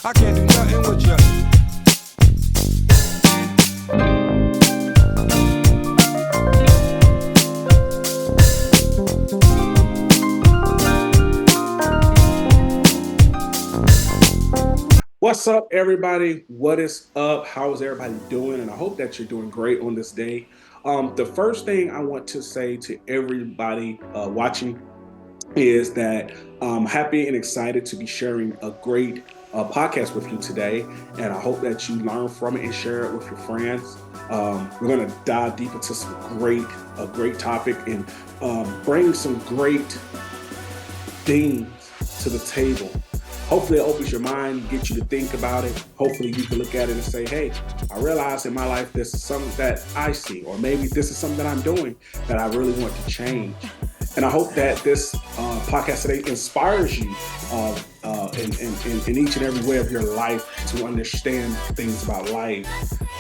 I can't do nothing with you. What's up, everybody? What is up? How is everybody doing? And I hope that you're doing great on this day. The first thing I want to say to everybody watching is that I'm happy and excited to be sharing a great podcast with you today. And I hope that you learn from it and share it with your friends. We're going to dive deep into a great topic and bring some great things to the table. Hopefully it opens your mind, get you to think about it. Hopefully you can look at it and say, hey, I realize in my life this is something that I see, or maybe this is something that I'm doing that I really want to change. And I hope that this podcast today inspires you in each and every way of your life to understand things about life.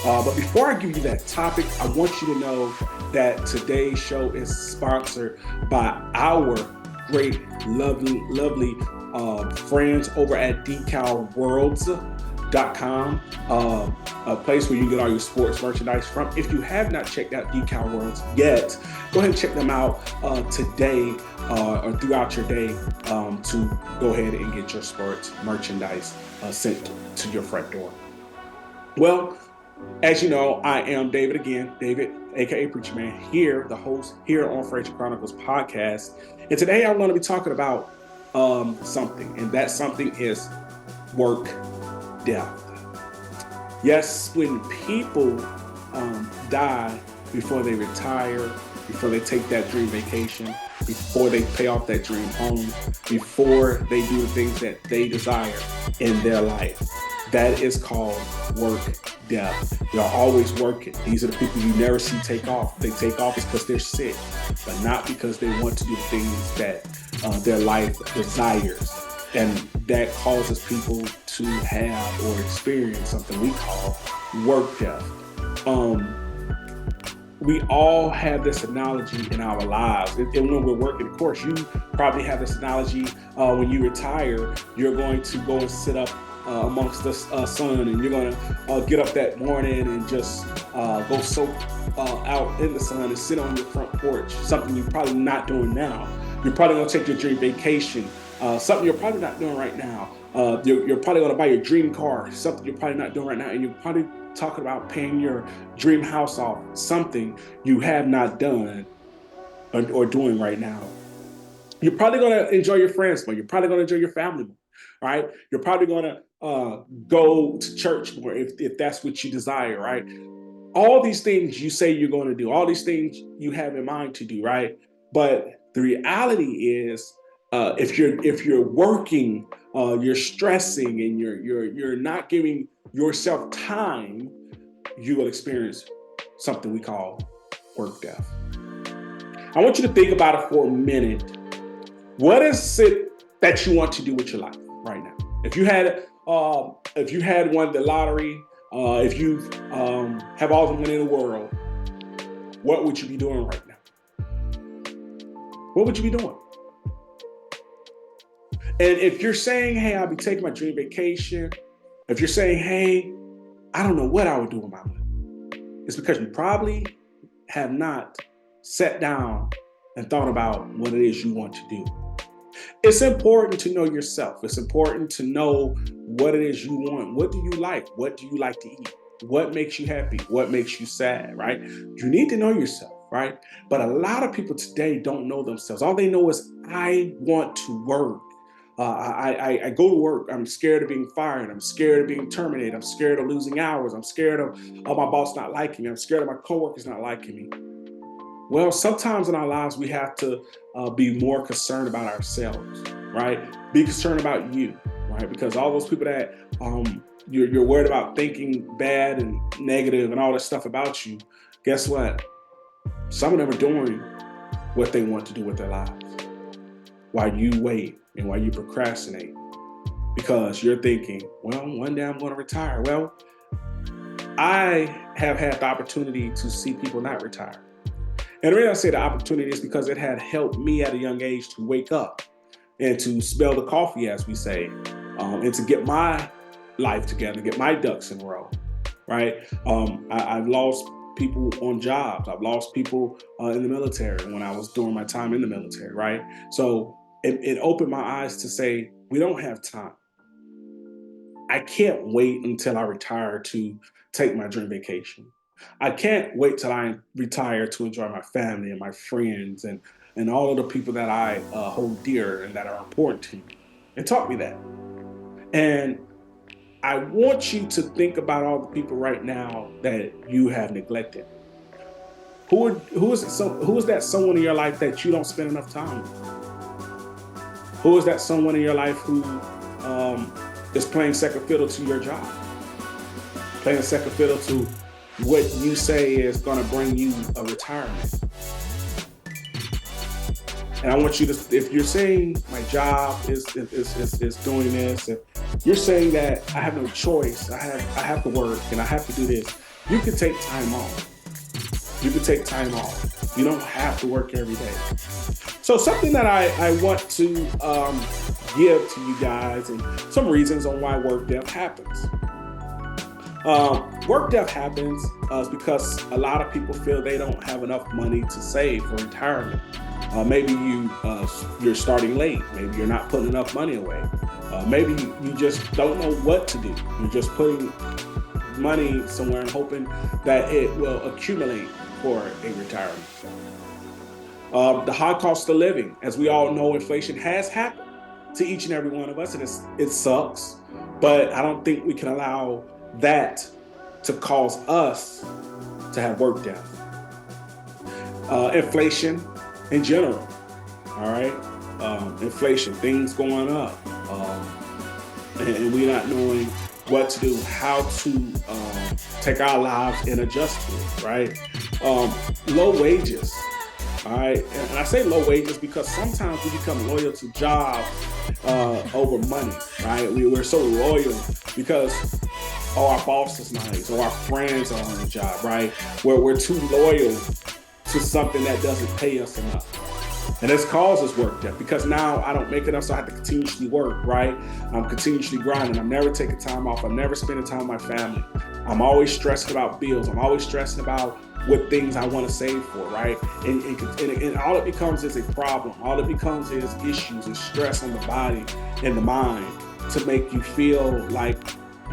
But before I give you that topic, I want you to know that today's show is sponsored by our great, lovely friends over at decalworlds.com, a place where you get all your sports merchandise from. If you have not checked out Decal Worlds yet, go ahead and check them out today or throughout your day to go ahead and get your sports merchandise sent to your front door. Well, as you know, I am David, aka Preacher Man, here, the host here on FrazierChronicles podcast. And today I'm going to be talking about something, and that something is work death. Yes, when people die before they retire, before they take that dream vacation, before they pay off that dream home, before they do the things that they desire in their life, that is called work death. They're always working. These are the people you never see take off. They take off because they're sick, but not because they want to do the things that their life desires. And that causes people to have or experience something we call work death. We all have this analogy in our lives. And when we're working, of course, you probably have this analogy when you retire, you're going to go and sit up amongst the sun, and you're going to get up that morning and just go soak out in the sun and sit on your front porch, something you're probably not doing now. You're probably going to take your dream vacation, something you're probably not doing right now. You're probably going to buy your dream car, something you're probably not doing right now. And you're probably talking about paying your dream house off, something you have not done or doing right now. You're probably going to enjoy your friends more. You're probably going to enjoy your family more, right? You're probably going to go to church more if that's what you desire, right? All these things you say you're going to do, all these things you have in mind to do, right? But the reality is, if you're working, you're stressing, and you're not giving yourself time, you will experience something we call work death. I want you to think about it for a minute. What is it that you want to do with your life right now? If you had won the lottery, if you have all the money in the world, what would you be doing right now? What would you be doing? And if you're saying, hey, I'll be taking my dream vacation, if you're saying, hey, I don't know what I would do with my money, it's because you probably have not sat down and thought about what it is you want to do. It's important to know yourself. It's important to know what it is you want. What do you like? What do you like to eat? What makes you happy? What makes you sad, right? You need to know yourself, right? But a lot of people today don't know themselves. All they know is, I want to work. I go to work. I'm scared of being fired. I'm scared of being terminated. I'm scared of losing hours. I'm scared of my boss not liking me. I'm scared of my coworkers not liking me. Well, sometimes in our lives, we have to be more concerned about ourselves, right? Be concerned about you, right? Because all those people that you're worried about thinking bad and negative and all this stuff about you, guess what? Some of them are doing what they want to do with their lives while you wait and while you procrastinate, because you're thinking, well, one day I'm going to retire. Well, I have had the opportunity to see people not retire. And the reason I say the opportunity is because it had helped me at a young age to wake up and to smell the coffee, as we say, and to get my life together, get my ducks in a row, right? I've lost people on jobs. I've lost people in the military when I was doing my time in the military, right? So it opened my eyes to say, we don't have time. I can't wait until I retire to take my dream vacation. I can't wait till I retire to enjoy my family and my friends and all of the people that I hold dear and that are important to me. It taught me that. And I want you to think about all the people right now that you have neglected. Who is that someone in your life that you don't spend enough time with? Who is that someone in your life who um, is playing second fiddle to your job, playing second fiddle to what you say is going to bring you a retirement? And I want you to, if you're saying my job is doing this, if you're saying that I have no choice, I have to work and I have to do this, you can take time off. You can take time off. You don't have to work every day. So something that I want to give to you guys and some reasons on why work death happens. Work death happens because a lot of people feel they don't have enough money to save for retirement. Maybe you're starting late. Maybe you're not putting enough money away. Maybe you just don't know what to do. You're just putting money somewhere and hoping that it will accumulate for a retirement. The high cost of living, as we all know, inflation has happened to each and every one of us, and it sucks. But I don't think we can allow that to cause us to have work death. Inflation in general, all right? Inflation, things going up, and we're not knowing what to do, how to take our lives and adjust to it, right? Low wages, all right? And I say low wages because sometimes we become loyal to jobs over money, right? We're so loyal because our boss is nice, or our friends are on the job, right? We're too loyal to something that doesn't pay us enough. And this causes work death because now I don't make enough, so I have to continuously work, right? I'm continuously grinding. I'm never taking time off. I'm never spending time with my family. I'm always stressing about bills. I'm always stressing about what things I want to save for, right? And all it becomes is a problem. All it becomes is issues and stress on the body and the mind to make you feel like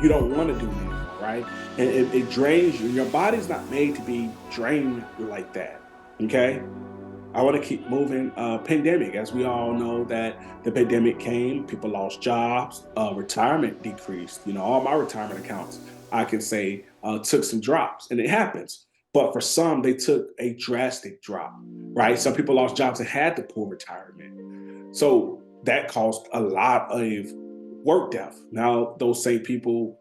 you don't want to do anymore, right? And it drains you. Your body's not made to be drained like that, okay? I want to keep moving. Pandemic, as we all know that the pandemic came, people lost jobs, retirement decreased. You know, all my retirement accounts, I can say, took some drops, and it happens. But for some, they took a drastic drop, right? Some people lost jobs and had to pull retirement. So that caused a lot of work death. Now, those same people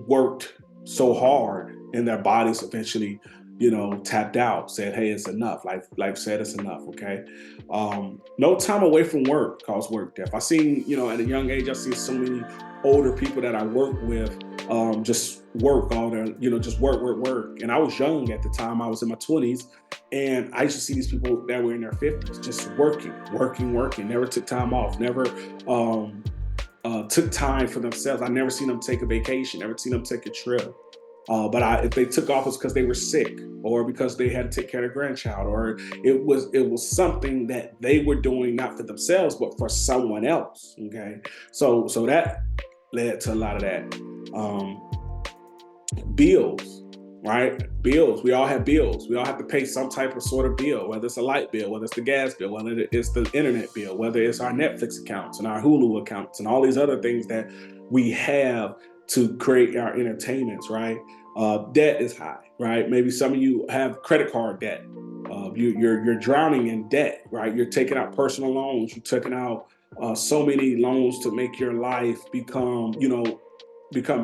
worked so hard and their bodies eventually, tapped out, said, hey, it's enough. Life said it's enough, okay? No time away from work caused work death. I seen, at a young age, I see so many older people that I work with just work all their, just work. And I was young at the time. I was in my 20s. And I used to see these people that were in their 50s just working, never took time off, never took time for themselves. I never seen them take a vacation, never seen them take a trip. But if they took off, it's because they were sick or because they had to take care of their grandchild, or it was something that they were doing not for themselves, but for someone else. Okay. So that led to a lot of that. Bills, right? Bills. We all have bills. We all have to pay some type of sort of bill, whether it's a light bill, whether it's the gas bill, whether it's the internet bill, whether it's our Netflix accounts and our Hulu accounts and all these other things that we have to create our entertainments, right? Debt is high, right? Maybe some of you have credit card debt. You're drowning in debt, right? You're taking out personal loans. You're taking out so many loans to make your life become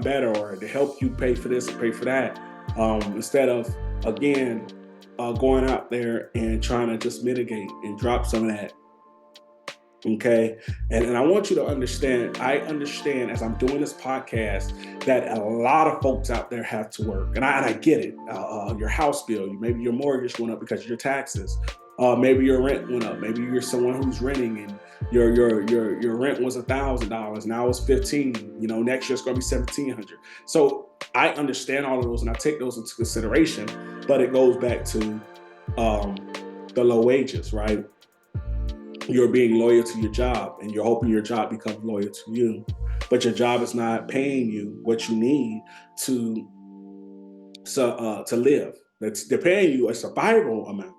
better, or to help you pay for this and pay for that. Instead of, again, going out there and trying to just mitigate and drop some of that. Okay. And I want you to understand, I understand as I'm doing this podcast that a lot of folks out there have to work. And I get it. Your house bill, maybe your mortgage went up because of your taxes. Maybe your rent went up. Maybe you're someone who's renting Your rent was $1,000. Now it's 15. Next year it's going to be 1,700. So I understand all of those and I take those into consideration. But it goes back to the low wages, right? You're being loyal to your job and you're hoping your job becomes loyal to you, but your job is not paying you what you need to live. They're paying you a survival amount,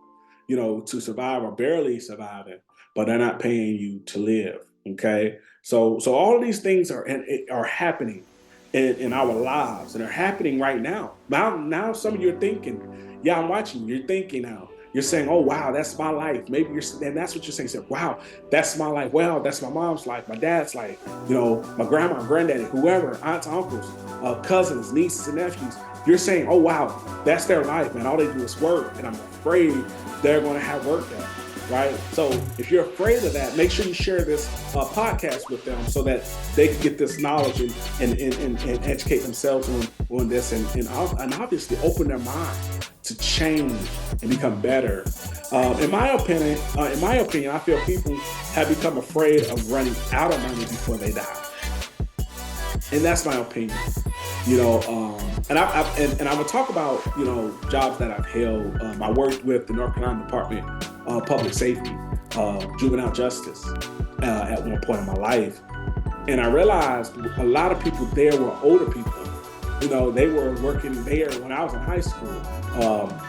to survive or barely surviving, but they're not paying you to live. Okay, so all of these things are happening in our lives, and they're happening right now. Now, some of you are thinking, yeah, I'm watching. You're thinking now. You're saying, oh, wow, that's my life. Maybe and that's what you're saying. Say, wow, that's my life. Well, that's my mom's life, my dad's life, my grandma, granddaddy, whoever, aunts, uncles, cousins, nieces, and nephews. You're saying, oh, wow, that's their life, man. All they do is work. And I'm afraid they're going to have work done, right? So if you're afraid of that, make sure you share this podcast with them so that they can get this knowledge and educate themselves on this and obviously open their mind to change and become better. In my opinion, I feel people have become afraid of running out of money before they die, and that's my opinion. And I would talk about jobs that I've held. I worked with the North Carolina Department of Public Safety, juvenile justice, at one point in my life, and I realized a lot of people there were older people. They were working there when I was in high school,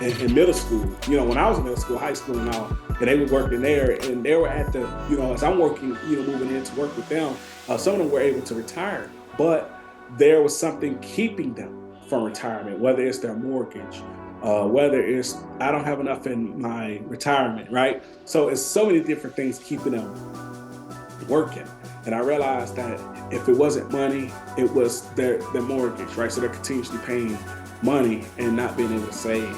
in middle school. When I was in middle school, high school, and all, and they were working there, and they were at the, as I'm working, moving in to work with them. Some of them were able to retire, but there was something keeping them from retirement, whether it's their mortgage, whether it's I don't have enough in my retirement, right? So it's so many different things keeping them working. And I realized that if it wasn't money, it was their mortgage, right? So they're continuously paying money and not being able to save.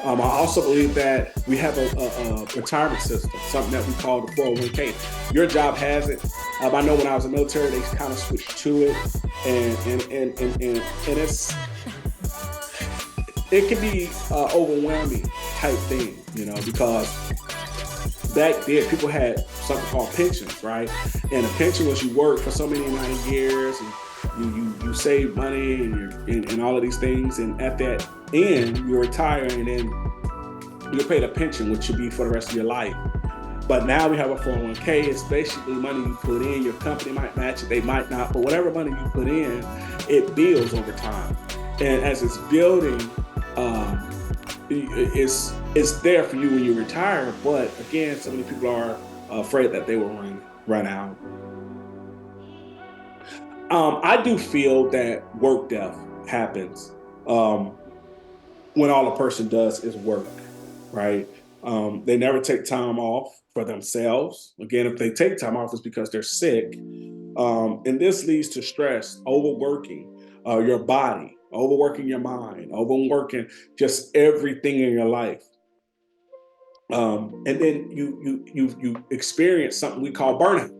I also believe that we have a retirement system, something that we call the 401k. Your job has it. I know when I was in the military, they kind of switched to it, and it can be overwhelming type thing, because back then people had something called pensions, right? And a pension was you work for so many amount of years, and you save money and all of these things, and at that end you retire, and then you're paid a pension, which should be for the rest of your life. But now we have a 401k. It's basically money you put in. Your company might match it, they might not, but whatever money you put in, it builds over time. And as it's building, it's there for you when you retire. But again, so many people are afraid that they will run out. I do feel that work death happens when all a person does is work, right? They never take time off for themselves. Again, if they take time off, it's because they're sick. And this leads to stress, overworking your body, overworking your mind, overworking just everything in your life. And then you experience something we call burnout.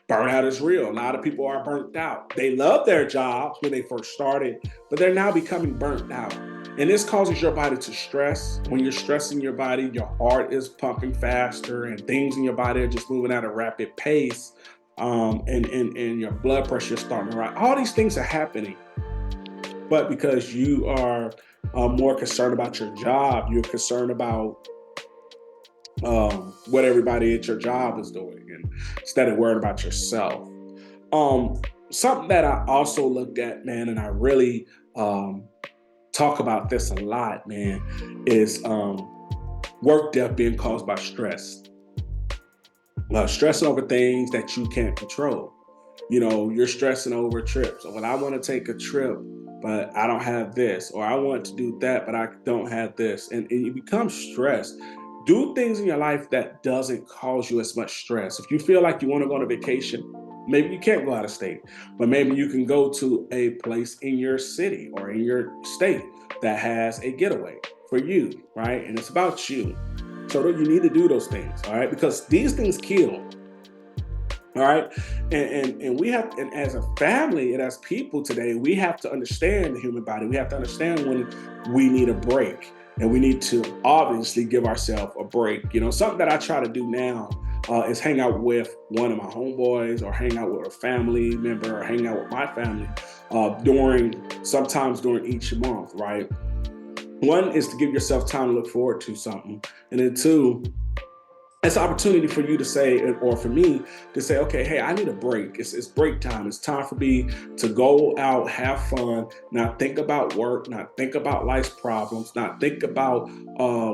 Burnout is real. A lot of people are burnt out. They love their jobs when they first started, but they're now becoming burnt out. And this causes your body to stress. When you're stressing your body, your heart is pumping faster and things in your body are just moving at a rapid pace. And your blood pressure is starting to rise. All these things are happening. But because you are more concerned about your job, you're concerned about what everybody at your job is doing, and instead of worrying about yourself. Something that I also looked at, man, and I really talk about this a lot, man, is work death being caused by stress. Stressing over things that you can't control. You're stressing over a trip. So when I want to take a trip, but I don't have this, or I want to do that, but I don't have this, and you become stressed. Do things in your life that doesn't cause you as much stress. If you feel like you want to go on a vacation, maybe you can't go out of state, but maybe you can go to a place in your city or in your state that has a getaway for you, right? And it's about you. So you need to do those things, all right? Because these things kill, all right? And we have, and as a family and as people today, we have to understand the human body. We have to understand when we need a break. and we need to obviously give ourselves a break. Something that I try to do now is hang out with one of my homeboys, or hang out with a family member, or hang out with my family sometimes during each month, right? One is to give yourself time to look forward to something. And then two, it's an opportunity for you to say, or for me to say, okay, hey, I need a break. It's break time. It's time for me to go out, have fun, not think about work, not think about life's problems, not think about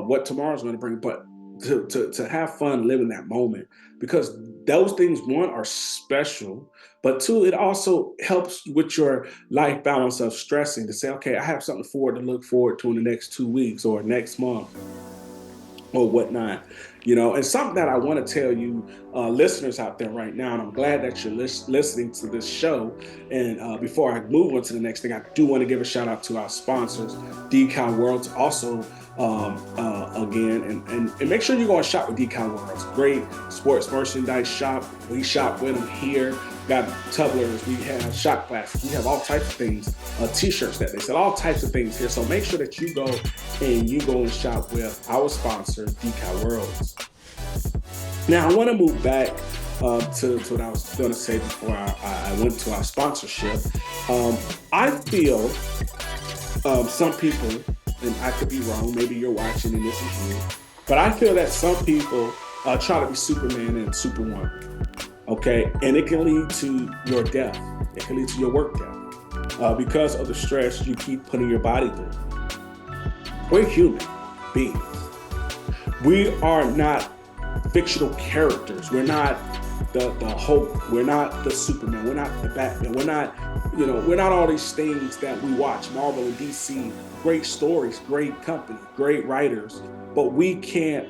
what tomorrow's going to bring, but to have fun, live in that moment. Because those things, one, are special, but two, it also helps with your life balance of stressing, to say, okay, I have something to look forward to in the next 2 weeks or next month or whatnot. And something that I want to tell you, listeners out there right now, and I'm glad that you're listening to this show. And before I move on to the next thing, I do want to give a shout out to our sponsors, Decal Worlds, also again, and make sure you go and shop with Decal Worlds. Great sports merchandise shop. We shop with them here. Got tumblers, we have shot glasses, we have all types of things, t-shirts that they sell, all types of things here. So make sure that you go and shop with our sponsor, Decal Worlds. Now I want to move back to what I was going to say before I went to our sponsorship. I feel some people, and I could be wrong, maybe you're watching and this is you, but I feel that some people try to be Superman and Superwoman. Okay, and it can lead to your death. It can lead to your work death because of the stress you keep putting your body through. We're human beings. We are not fictional characters. We're not the Hulk. We're not the Superman. We're not the Batman. We're not all these things that we watch, Marvel and DC. Great stories, great company, great writers, but we can't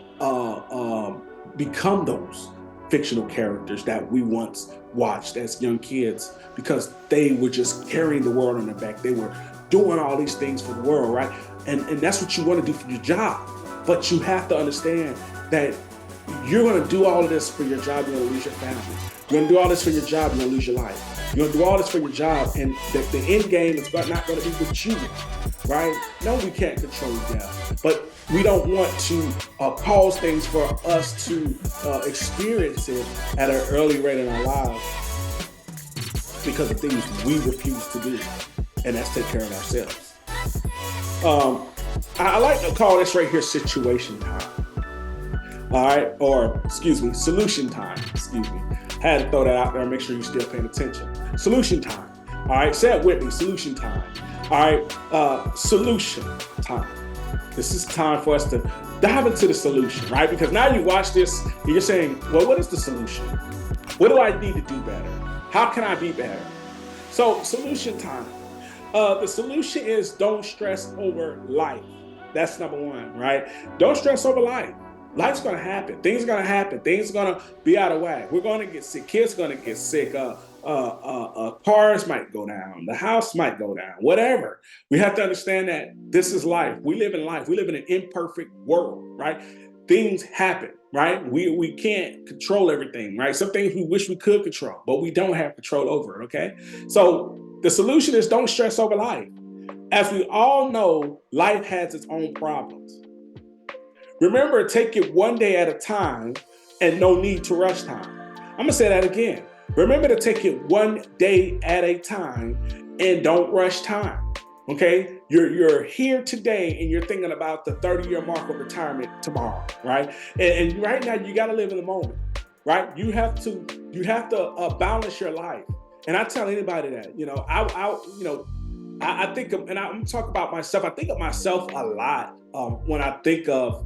become those fictional characters that we once watched as young kids, because they were just carrying the world on their back. They were doing all these things for the world, right? And that's what you want to do for your job. But you have to understand that you're going to do all of this for your job, you're going to lose your family. You're going to do all this for your job, you're going to lose your life. You're going to do all this for your job, and the end game is not going to be with you, right? No, we can't control death, but we don't want to cause things for us to experience it at an early rate in our lives because of things we refuse to do, and that's take care of ourselves. I like to call this right here situation time. All right, or solution time. Had to throw that out there and make sure you're still paying attention. Solution time. All right, say it with me. Solution time. All right, solution time. This is time for us to dive into the solution, right? Because now you watch this and you're saying, well, what is the solution? What do I need to do better? How can I be better? So solution time. The solution is don't stress over life. That's number one, right? Don't stress over life. Life's going to happen. Things are going to happen. Things are going to be out of whack. We're going to get sick. Kids are going to get sick. Cars might go down. The house might go down. Whatever. We have to understand that this is life. We live in life. We live in an imperfect world, right? Things happen, right? We can't control everything, right? Some things we wish we could control, but we don't have control over it, okay? So the solution is don't stress over life. As we all know, life has its own problems. Remember, take it one day at a time and no need to rush time. I'm going to say that again. Remember to take it one day at a time and don't rush time. Okay? You're here today and you're thinking about the 30-year mark of retirement tomorrow, right? And right now you got to live in the moment, right? You have to balance your life. And I tell anybody that, I think of, and I'm talking about myself. I think of myself a lot when I think of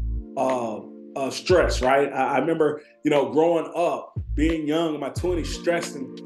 stress, right? I remember, growing up, being young in my 20s, stressing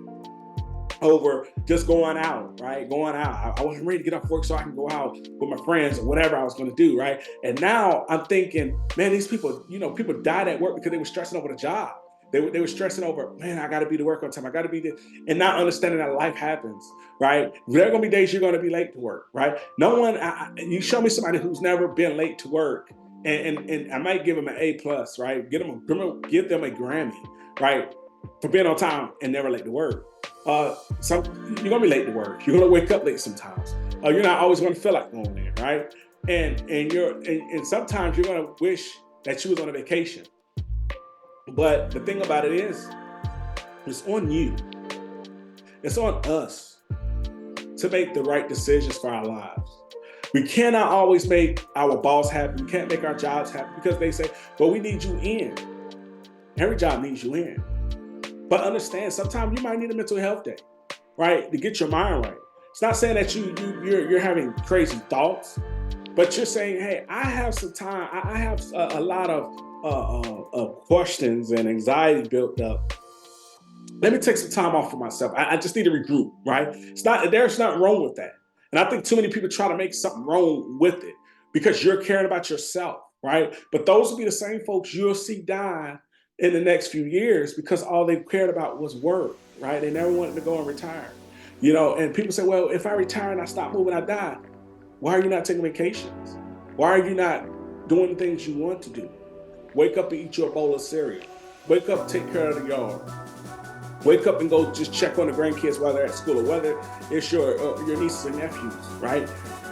over just going out, right? Going out. I wasn't ready to get off work so I can go out with my friends or whatever I was going to do, right? And now I'm thinking, man, these people, people died at work because they were stressing over the job. They were stressing over, man, I got to be to work on time. I got to be there. And not understanding that life happens, right? There are going to be days you're going to be late to work, right? No one, you show me somebody who's never been late to work, and I might give them an A+, right? Give them a Grammy, right? For being on time and never late to work. You're going to be late to work. You're going to wake up late sometimes. You're not always going to feel like going there, right? And sometimes you're gonna wish that you was on a vacation. But the thing about it is, it's on you. It's on us to make the right decisions for our lives. We cannot always make our boss happy. We can't make our jobs happy because they say, well, we need you in. Every job needs you in. But understand, sometimes you might need a mental health day, right? To get your mind right. It's not saying that you're having crazy thoughts, but you're saying, hey, I have some time. I have a lot of questions and anxiety built up. Let me take some time off for myself. I just need to regroup, right? There's nothing wrong with that. And I think too many people try to make something wrong with it because you're caring about yourself, right? But those will be the same folks you'll see die in the next few years because all they cared about was work, right? They never wanted to go and retire. And people say, well, if I retire and I stop moving, I die. Why are you not taking vacations? Why are you not doing the things you want to do? Wake up and eat your bowl of cereal. Wake up, take care of the yard. Wake up and go just check on the grandkids while they're at school, or whether it's your nieces and nephews, right?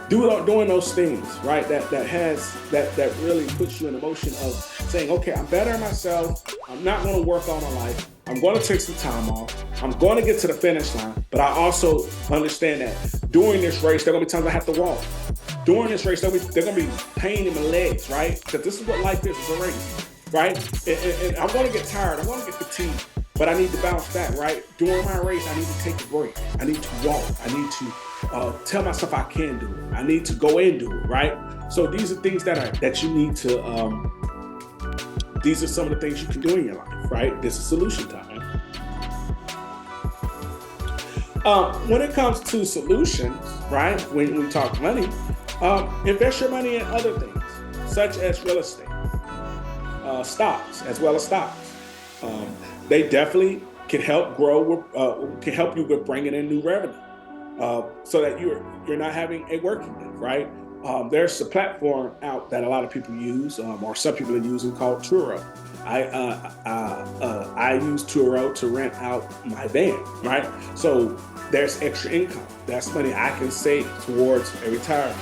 Doing those things, right? That really puts you in the motion of saying, okay, I'm bettering myself. I'm not going to work all my life. I'm going to take some time off. I'm going to get to the finish line. But I also understand that during this race, there are going to be times I have to walk. During this race, they're going to be pain in my legs, right? Because this is what life is, it's a race, right? And I'm going to get tired. I'm going to get fatigued. But I need to bounce back, right? During my race, I need to take a break. I need to walk. I need to tell myself I can do it. I need to go and do it, right? So these are things that you need to, these are some of the things you can do in your life, right? This is solution time. When it comes to solutions, right? When we talk money, invest your money in other things, such as real estate, stocks, as well as stocks. They definitely can help can help you with bringing in new revenue, so that you're not having a working day, right? There's a platform out that a lot of people use, or some people are using, called Turo. I use Turo to rent out my van, right? So there's extra income. That's money I can save towards a retirement,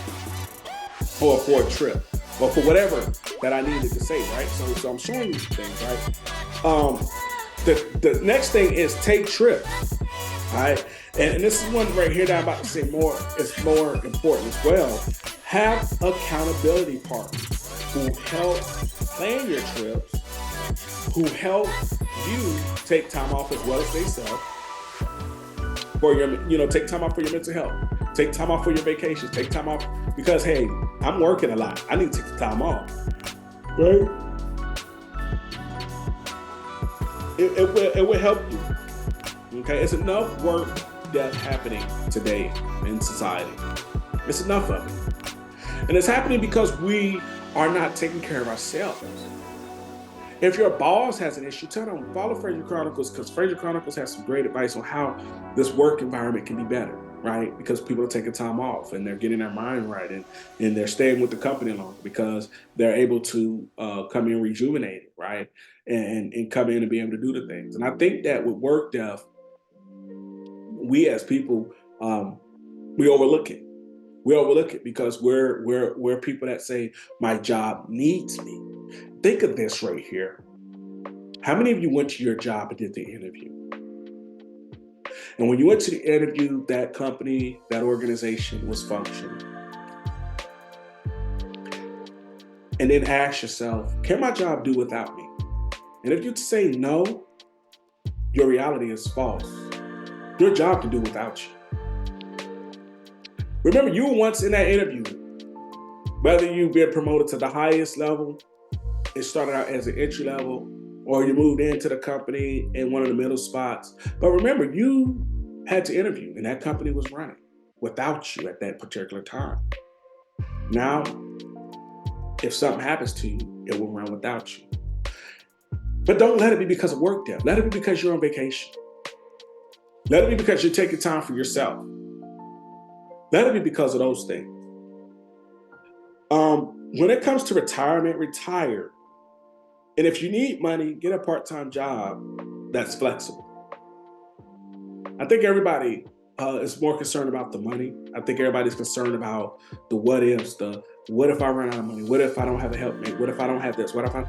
or for a trip, or for whatever that I needed to save, right? So I'm showing you things, right? The next thing is take trips, all right? And this is one right here that I'm about to say more. It's more important as well. Have accountability partners who help plan your trips, who help you take time off as well as they self for your, take time off for your mental health, take time off for your vacations, take time off because, hey, I'm working a lot. I need to take the time off, right? It will help you. Okay, it's enough work that's happening today in society. It's enough of it, and it's happening because we are not taking care of ourselves. If your boss has an issue, tell them, follow FrazierChronicles, because FrazierChronicles has some great advice on how this work environment can be better, right? Because people are taking time off and they're getting their mind right, and they're staying with the company longer because they're able to come in rejuvenated, right? And come in and be able to do the things. And I think that with work death, we as people, we overlook it. We overlook it because we're people that say, my job needs me. Think of this right here. How many of you went to your job and did the interview? And when you went to the interview, that company, that organization was functioning. And then ask yourself, can my job do without me? And if you say no, your reality is false. Your job can do without you. Remember, you were once in that interview. Whether you've been promoted to the highest level, it started out as an entry level, or you moved into the company in one of the middle spots. But remember, you had to interview, and that company was running without you at that particular time. Now, if something happens to you, it will run without you. But don't let it be because of work death. Let it be because you're on vacation. Let it be because you're taking time for yourself. Let it be because of those things. When it comes to retirement, retire. And if you need money, get a part-time job that's flexible. I think everybody is more concerned about the money. I think everybody's concerned about the what ifs, the what if I run out of money? What if I don't have a helpmate? What if I don't have this? What if I...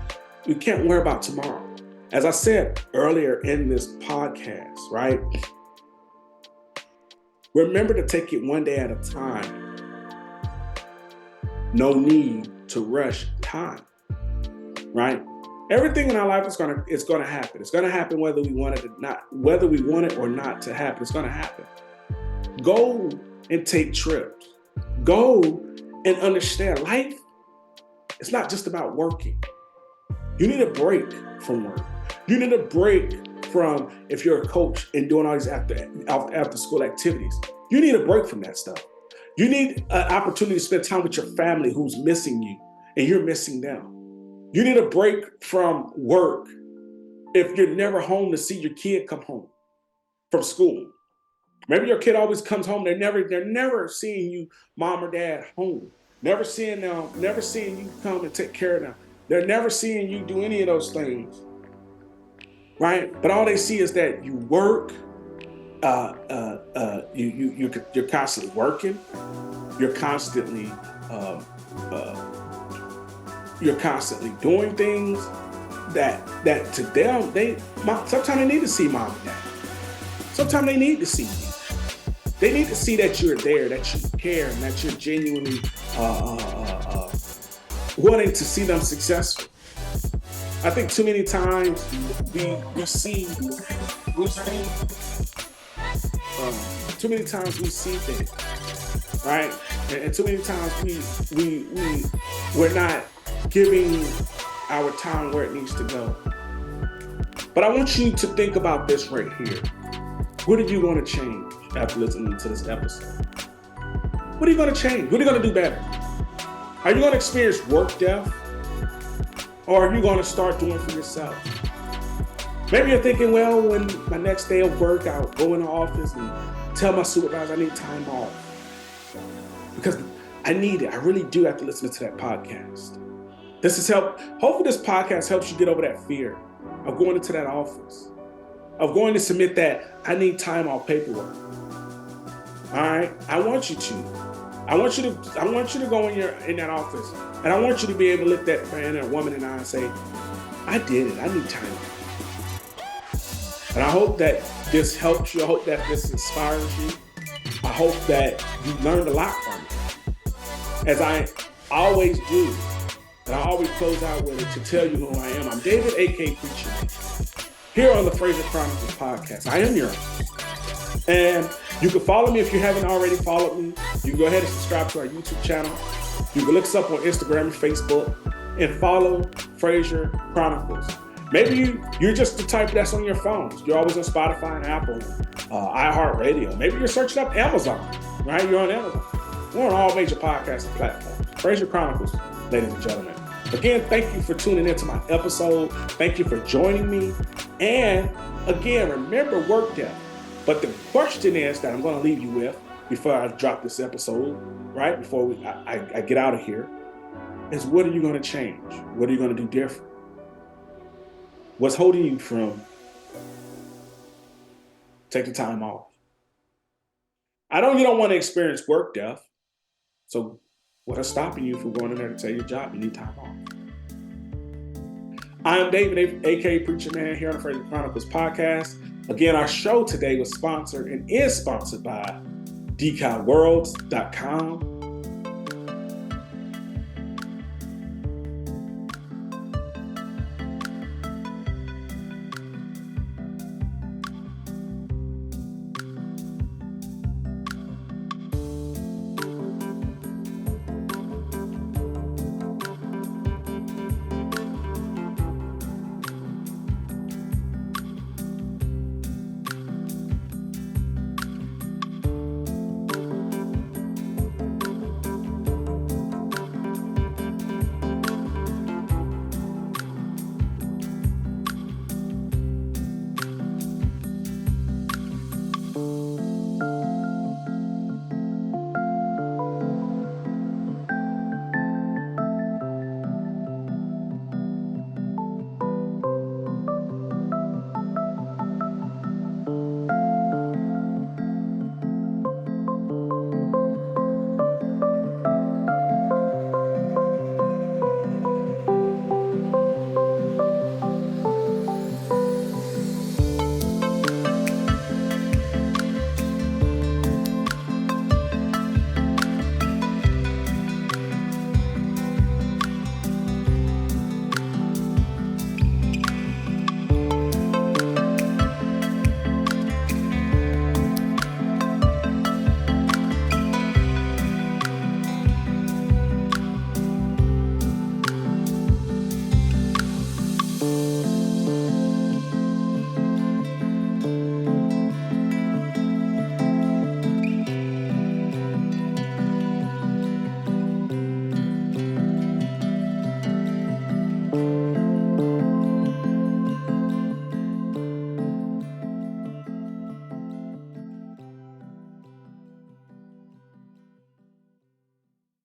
We can't worry about tomorrow. As I said earlier in this podcast, right? Remember to take it one day at a time. No need to rush time, right? Everything in our life is gonna happen. It's gonna happen whether we want it or not, whether we want it or not to happen. It's gonna happen. Go and take trips. Go and understand life. It's not just about working. You need a break from work. You need a break from, if you're a coach and doing all these after school activities. You need a break from that stuff. You need an opportunity to spend time with your family who's missing you and you're missing them. You need a break from work if you're never home to see your kid come home from school. Maybe your kid always comes home. They're never seeing you, mom or dad, home. Never seeing them, never seeing you come and take care of them. They're never seeing you do any of those things, right? But all they see is that you work. You're constantly working. You're constantly doing things that to them sometimes they need to see mom and dad. Sometimes they need to see you. They need to see that you're there, that you care, and that you're genuinely wanting to see them successful. I think too many times we see things, right? And too many times we're not giving our time where it needs to go. But I want you to think about this right here. What are you going to change after listening to this episode? What are you going to change? What are you going to do better? Are you going to experience work death? Or are you going to start doing for yourself? Maybe you're thinking, well, when my next day of work, I'll go in the office and tell my supervisor I need time off. Because I need it. I really do have to listen to that podcast. Hopefully this podcast helps you get over that fear of going into that office, of going to submit that I need time off paperwork. All right? I want you to go in that office, and I want you to be able to look that man or woman in the eye and say, I did it. I need time off. And I hope that this helps you. I hope that this inspires you. I hope that you learned a lot from it. As I always do, and I always close out with it to tell you who I am. I'm David, a.k.a. Preacher, here on the FrazierChronicles podcast. I am your host. And you can follow me if you haven't already followed me. You can go ahead and subscribe to our YouTube channel. You can look us up on Instagram and Facebook and follow FrazierChronicles. Maybe you're just the type that's on your phones. You're always on Spotify and Apple, iHeartRadio. Maybe you're searching up Amazon, right? You're on Amazon. We're on all major podcasting platforms. FrazierChronicles, ladies and gentlemen. Again, thank you for tuning into my episode. Thank you for joining me. And again, remember work death. But the question is that I'm going to leave you with before I drop this episode, right? Before I get out of here, is what are you going to change? What are you going to do different? What's holding you from take the time off? I know you don't want to experience work death. So what is stopping you from going in there to tell your job you need time off? I'm David, a.k.a. Preacher Man, here on the FrazierChronicles podcast. Again, our show today was sponsored and is sponsored by DCOWorlds.com.